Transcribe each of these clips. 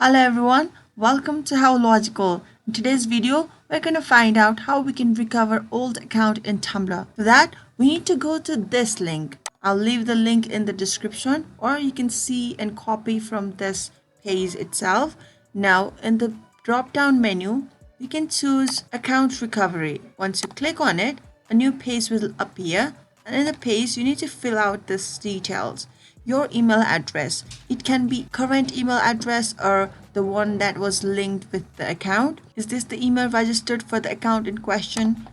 Hello everyone, welcome to How Logical. In today's video, we're going to find out how we can recover old account in Tumblr. For that, we need to go to this link. I'll leave the link in the description or you can see and copy from this page itself. Now, in the drop-down menu, you can choose Account Recovery. Once you click on it, a new page will appear and in the page, you need to fill out these details. Your email address. It can be current email address or the one that was linked with the account. Is this the email registered for the account in question?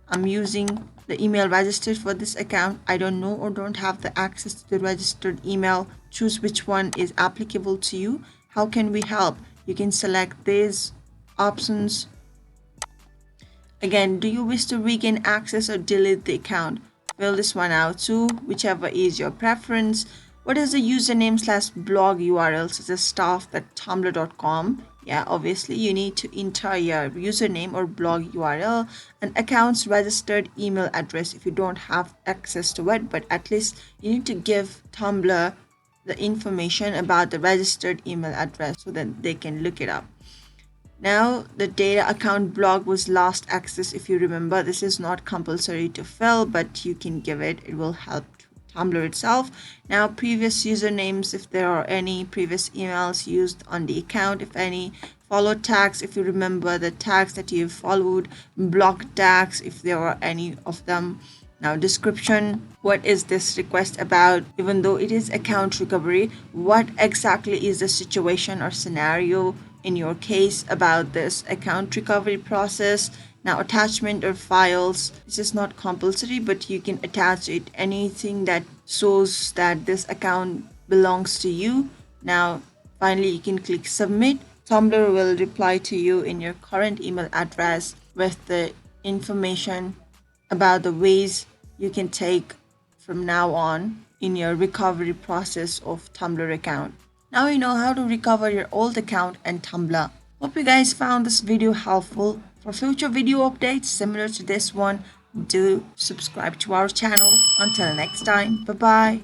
I'm using the email registered for this account. I don't know or don't have the access to the registered email. Choose which one is applicable to you. How can we help? You can select these options. Again, do you wish to regain access or delete the account? Fill this one out too, whichever is your preference. What is the username/blog URL such as staff@tumblr.com? Yeah, obviously you need to enter your username or blog URL and account's registered email address if you don't have access to it, but at least you need to give Tumblr the information about the registered email address so that they can look it up. Now, the data account blog was last accessed. If you remember, this is not compulsory to fill, but you can give it. It will help Tumblr itself. Now, previous usernames, if there are any previous emails used on the account, if any, follow tags, if you remember the tags that you've followed, block tags, if there are any of them. Now, description, what is this request about? Even though it is account recovery, what exactly is the situation or scenario in your case about this account recovery process? Now, attachment or files, this is not compulsory, but you can attach it anything that shows that this account belongs to you. Now, finally, you can click submit. Tumblr will reply to you in your current email address with the information about the ways you can take from now on in your recovery process of Tumblr account. Now you know how to recover your old account and Tumblr. Hope you guys found this video helpful. For future video updates similar to this one, do subscribe to our channel. Until next time, bye bye.